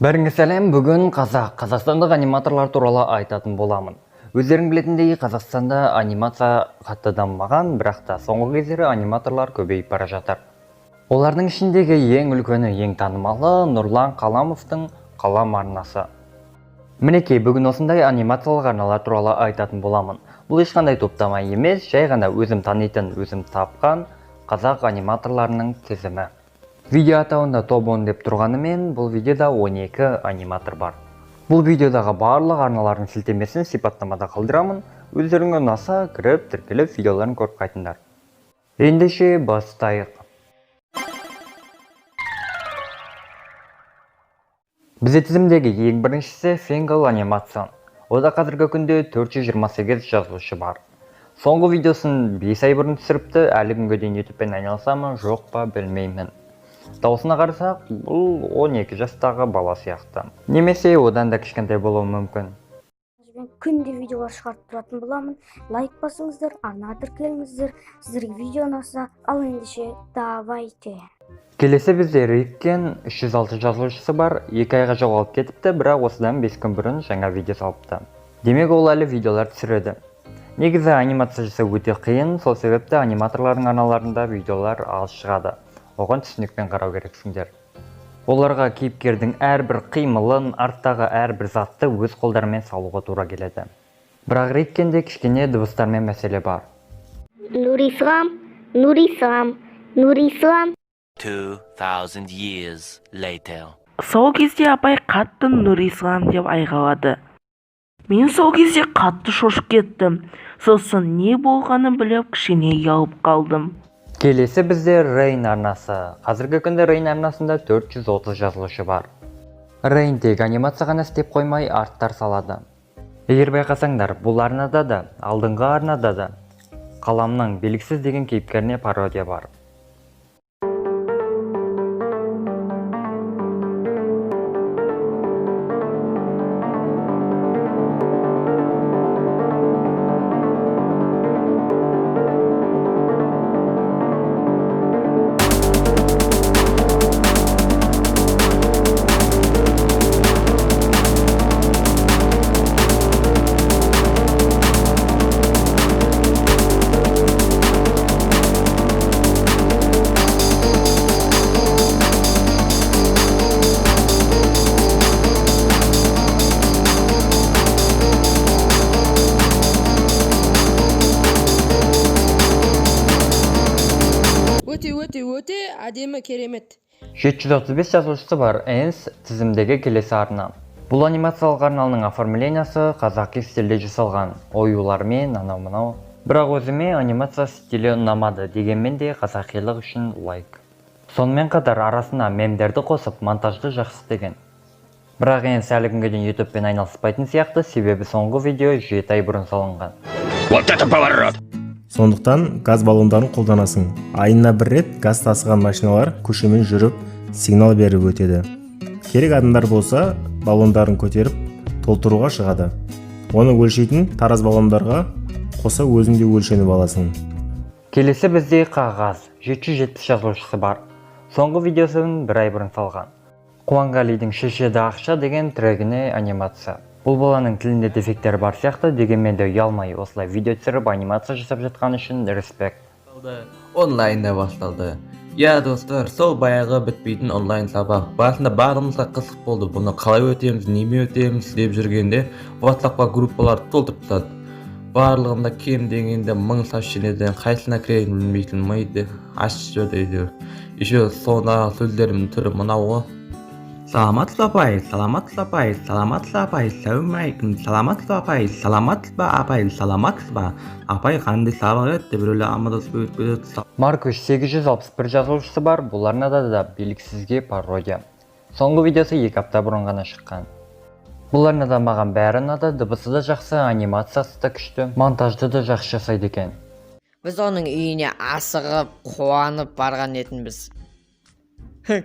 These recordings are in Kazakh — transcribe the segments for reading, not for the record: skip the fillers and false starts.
Бәріңе сәлем, бүгін қазақстандық аниматорлар туралы айтатын боламын. Өздерің білетіндей, Қазақстанда анимация қатты дамымаған, бірақ та соңғы кездері аниматорлар көбейіп бара жатыр. Олардың ішіндегі ең үлкені, ең танымалы Нұрлан Қаламовтың Қалам арнасы. Мінекей, бүгін осындай анимациялық арналар туралы айтатын боламын. Бұл ешқандай топтама емес, жай ғана өзім танитын, өзім тапқан қазақ аниматорларының тізімі. Видео атауында топ 10 деп тұрғанымен, бұл видеода 12 аниматор бар. Бұл видеодағы барлық арналардың сілтемесін сипаттамада қалдырамын. Өздеріңе ұнаса, кіріп, тіркеліп, видеоларын көріп қайтыңдар. Ендеше бастайық. Бізде тізімдегі ең біріншісі Фингал анимацион. Ода қазіргі күнде 428 жазылушы бар. Соңғы видеосын 5 ай бұрын түсіріпті, әлі күнге дейін YouTube'пен айналысамын, жоқ па білмеймін. Даусына қарасақ, бұл 12 жастағы бала сияқты. Немесе одан да кішкентай болуы мүмкін. Мен күнде видеолар шығарып тұратын боламын. Лайк басыңыздар, арна тіркеліңіздер. Сіздерге видео ұнаса, ал ендеше давайте. Келесі бізде Риккен 306 жазылушысы бар. 2 айға жоғалып кетіпті, бірақ осыдан 5 күн бұрын жаңа видео салыпты. Демек ол әлі видеолар түсіреді. Негізі анимация жасау өте қиын, сол себепті аниматорлардың арналарында видеолар аз шығады. Оған түсінікпен қарау керексіңдер. Оларға кейіпкердің әрбір қимылын, арттағы әрбір затты өз қолдарымен салуға тура келеді. Бірақ Риккенде кішкене дыбыстармен мәселе бар. Нурислам, Нурислам, Нурислам. 2000 years later. Сол кезде апай қатты Нурислам деп айғалады. Мен сол кезде қатты шошып кеттім. Сосын не болғанын біліп кішкене ұялып қалдым. Келесі бізде Рейн арнасы. Қазіргі күнде Рейн арнасында 430 жазылушы бар. Рейн тек анимация ғана істеп қоймай арттар салады. Егер байқасаңдар, бұл арнада да, алдыңғы арнада да Қаламның белгісіз деген кейіпкеріне пародия бар. өте әдемі, керемет. 735 жазылушысы бар Энс тізімдегі келесі арна. Бұл анимациялық арналының оформлениясы қазақи стилде жасалған, оюлармен анау-мынау. Бірақ өзіме анимация стилі ұнамады, дегенмен де қазақилық үшін лайк. Сонымен қатар арасына мемдерді қосып монтажды жақсы деген. Бірақ Энс әлі күнге дейін YouTube'пен айналыспайтын сияқты, себебі соңғы видео 7 ай бұрын салынған. Вот это поворот! Сондықтан газ баллондарын қолданасың. Айына бір рет газ тасыған машиналар көшемен жүріп, сигнал беріп өтеді. Керек адамдар болса, баллондарын көтеріп, толтыруға шығады. Оны өлшейтін тараз баллондарға қоса өзіңде өлшеніп аласың. Келесі бізде қағаз. 770 жазылушысы бар. Соңғы видеосын 1 ай бұрын салған. Қуанғалидың шешеді ақша деген трегіне анимация. Бұл баланың тілінде дефекттер бар сияқты, дегенмен де ұялмай осылай видео түсіріп анимация жасап жатқан үшін респект. Онлайнда басталды. Я достар, сол баяғы бітпейтін онлайн сабақ. Басында барлығымызға қызық болды. Бұны қалай өтеміз, неме өтеміз деп жүргенде WhatsApp-қа группалар толтырып тастады. Барлығында кем дегенде 1000 сообщениеден қайсына кіретінін білмейтін миды ашып дейді. Еще сонда сөздерімнің түрі мынау ғой. Саламатсыз апай, саламатсыз апай, саламатсыз апай, сәлем, саламатсыз апай, саламатсыз ба апай, саламатсыз ба апай, қандай сабақ еді деп біреулер амандасып өтіп. Маркуш 861 жазылушысы бар, бұл арнада да белгісізге пародия. Соңғы видеосы 2 апта бұрын ғана шыққан. Бұл арнада маған бәрі ұнады, дыбысы да жақсы, анимациясы да күшті, монтажды да жақсы жасайды екен. Біз оның үйіне асығып, қуанып барған етінбіз.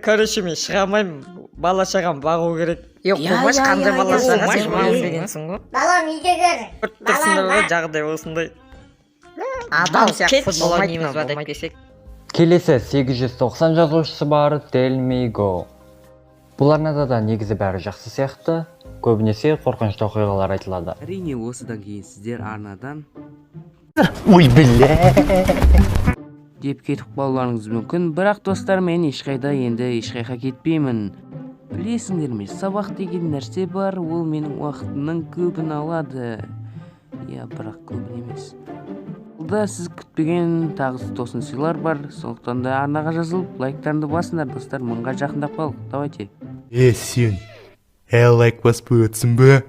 Короче, мен шыға алмаймын, бала шағам бағу керек. Қумаш қандай бала шаға сен бағу дегенсің ғой. Балам үйге кір. Тұрсыңдар ғой жағдай осындай. Адам сияқты футбол ойнаймыз ба деп келсек. Келесі 890 жазылушысы бар Tell Me Go. Бұл арнада да негізі бәрі жақсы сияқты, көбінесе қорқынышты оқиғалар айтылады. Әрине осыдан кейін сіздер арнадан деп кетіп қалуларыңыз мүмкін, бірақ достар, мен ешқайда кетпеймін. Білесіңдер ме, сабақ деген нәрсе бар, ол менің уақытымның көбін алады. Бірақ көбін емес. Бұлда сіз күтпеген тағы тосын сыйлар бар, сондықтан да арнаға жазылып, лайктарыңды басыңдар, достар, мыңға жақындап қалдық. Давайте. Сен, лайк баспай өтсін бе?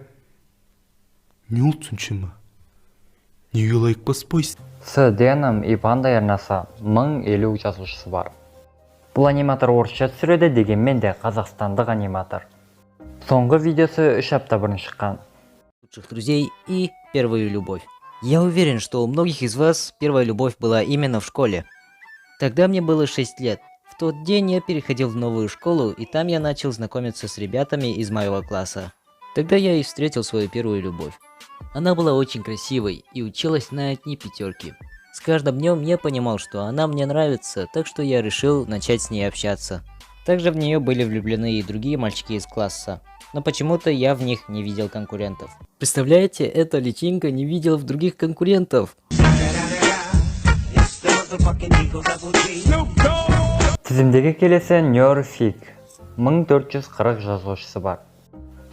Не ол түншіма? Неге лайк баспайсың? С. Деном и Пандай арнасы 1050 жазылушысы бар. Бұл аниматор орысша түсіреді, дегенмен де қазақстандық аниматор. Соңғы видеосы 3 апта бұрын шыққан. Лучших друзей и первую любовь. Я уверен, что у многих из вас первая любовь была именно в школе. Тогда мне было 6 лет. В тот день я переходил в новую школу, и там я начал знакомиться с ребятами из моего класса. Тогда я и встретил свою первую любовь. Она была очень красивой и училась на одни 5. С каждым днем я понимал, что она мне нравится, так что я решил начать с ней общаться. Также в нее были влюблены и другие мальчики из класса. Но почему-то я в них не видел конкурентов. Представляете, эта личинка не видела в других конкурентов. Тізімдегі келесі Нёрфик 1440 жазылушысы бар.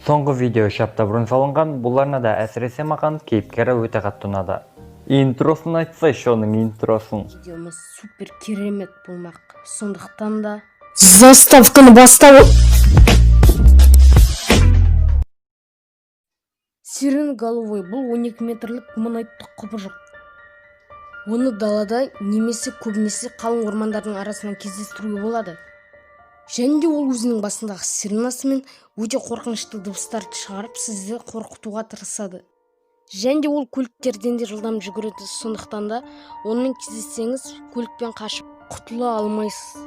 Соңғы видео 3 апта бұрын салынған, бұл арнада әсіресе маған кейіпкері өте қатты ұнады. Интросын айтсайшы, оның интросын. Видеомыз супер керемет болмақ. Сондықтан да заставканы бастау. Сиреноголовый бұл 12 метрлік гуманоидтық құбыжық. Оны далада немесе көбінесе қалың ормандардың арасынан кездестіруге болады. Және де ол өзінің басындағы сиренасымен өте қорқынышты дыбыстарды шығарып сізді қорқытуға тырысады. Және де ол көліктерден де жылдам жүгіреді, сондықтан да онымен кездессеңіз көлікпен қашып құтыла алмайсыз.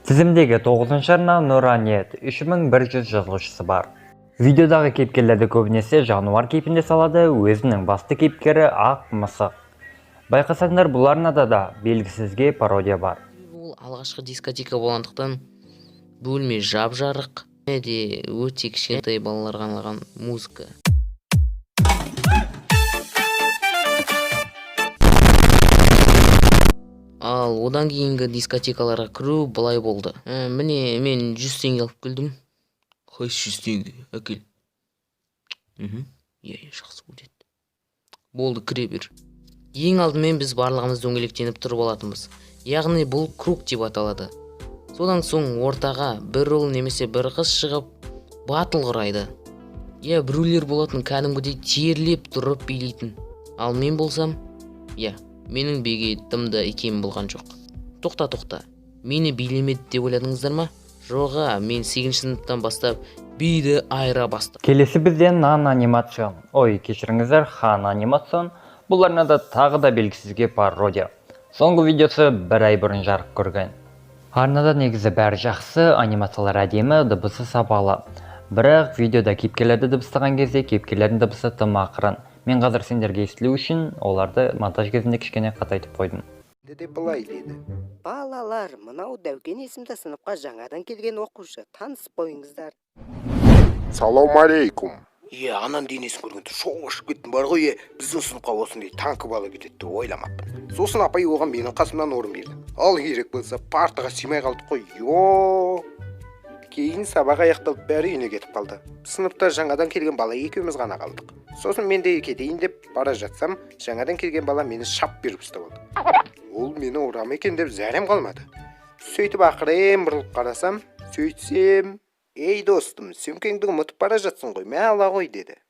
Тізімдегі 9-шы арна Нуранет 3100 жазылушысы бар. Видеодағы кейіпкерлерді көбінесе жануар кейпінде салады, өзінің басты кейіпкері ақ мысық. Байқасаңдар, бұл арнада да белгісізге пародия бар. Бұл алғашқы дискотека болғандықтан бөлме жап-жарық, де өте кішкентай балаларға арналған музыка. Ал одан кейінгі дискотекаларға кіру былай болды. Міне мен 100 теңге алып келдім. Қайсы 100 теңге әкел. Жақсы көреді. Болды, кіре бер. Ең алдымен біз барлығымыз дөңгелектеніп тұрып алатынбыз. Яғни бұл круг деп аталады. Содан соң ортаға бір ұл немесе бір қыз шығып батыл құрайды. Біреулер болатын кәдімгідей терлеп тұрып билейтін. Ал мен болсам, менің биге дымды икемім болған жоқ. Тоқта. Мені билемеді деп ойладыңыздар ма? Жоға, мен 8-ші сыныптан бастап биді айыра бастым. Келесі бізден Нан анимацион. Кешіріңіздер, Хан анимацион. Бұл арнада тағы да белгісізге пародия. Соңғы видеосы 1 ай бұрын жарық көрген. Арнада негізі бәрі жақсы, анимациялар әдемі, дыбысы сапалы. Бірақ видеода кейіпкерлерді дыбыстаған кезде кейіпкерлердің дыбысы тым ақырын. Мен қазір сендерге естілу үшін оларды монтаж кезінде кішкене қатайтып қойдым. Деді былай деді. Балалар, мынау Дәукен есімді сыныпқа жаңадан келген оқушы, танысып қойыңыздар. Салам алейкум. Анам денесін көргенде шоғышып кеттім бар ғой, біздің сыныпқа осындай танкі бала кетеді деп ойламаппын. Сосын апай оған менің қасымнан орын берді. Ал керек болса партаға сыймай қалдық қой. Кейін сабақ аяқталып бәрі үйіне кетіп қалды. Сыныпта жаңадан келген бала екеуміз ғана қалдық. Сосын мен де кетейін деп бара жатсам, жаңадан келген бала мені шап беріп ұстап алды. Ол мені ұрам екен деп зәрем қалмады. Сөйтіп ақырын бұрылып қарасам, сөйтсем, ей достым, сөмкеңді ұмытып бара жатсың ғой, мә ала ғой деді.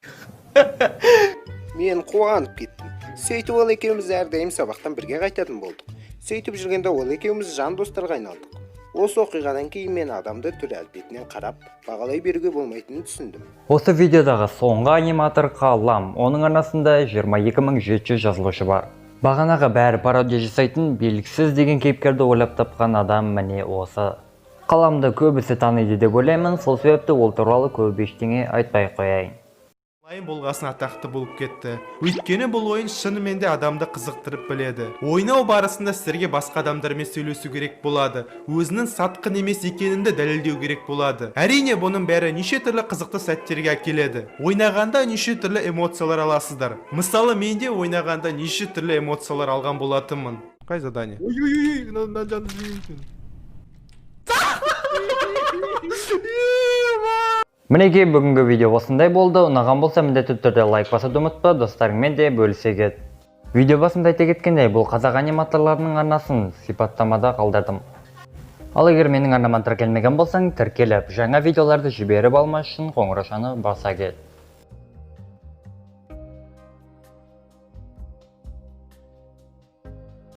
Мен қуанып кеттім. Сөйтіп ол екеуміз әрдайым сабақтан бірге қайтатын болдық. Сөйтіп жүргенде ол екеуміз жан достарға айналдық. Осы оқиғадан кейін мен адамды түр әлпетінен қарап, бағалай беруге болмайтынын түсіндім. Осы видеодағы соңғы аниматор Қалам, оның арнасында 22700 жазылушы бар. Бағанағы бәрі пародия жасайтын белгісіз деген кейіпкерді ойлап тапқан адам міне осы. Қаламды көбісі таниды деп ойлаймын, сол себепті ол туралы көп ештеңе айтпай қояйын. Онлайн болғасын атақты болып кетті. Өйткені бұл ойын шынымен де адамды қызықтырып біледі. Ойнау барысында сіздерге басқа адамдармен сөйлесу керек болады. Өзінің сатқын емес екенінді дәлелдеу керек болады. Әрине бұның бәрі неше түрлі қызықты сәттерге әкеледі. Ойнағанда неше түрлі эмоциялар аласыздар. Мысалы менде ойнағанда неше түрлі эмоциялар алған болатынмын. Қай задание? Ой, мынаны жанды жіберейін. Мінекей бүгінгі видео осындай болды. Ұнаған болса міндетті түрде лайк басуды ұмытпа, достарыңмен де бөлісе кет. Видео басында айта кеткендей, бұл қазақ аниматорларының арнасын сипаттамада қалдырдым. Ал егер менің арнама тіркелмеген болсаң, тіркеліп, жаңа видеоларды жіберіп алмас үшін қоңыраушаны баса кет.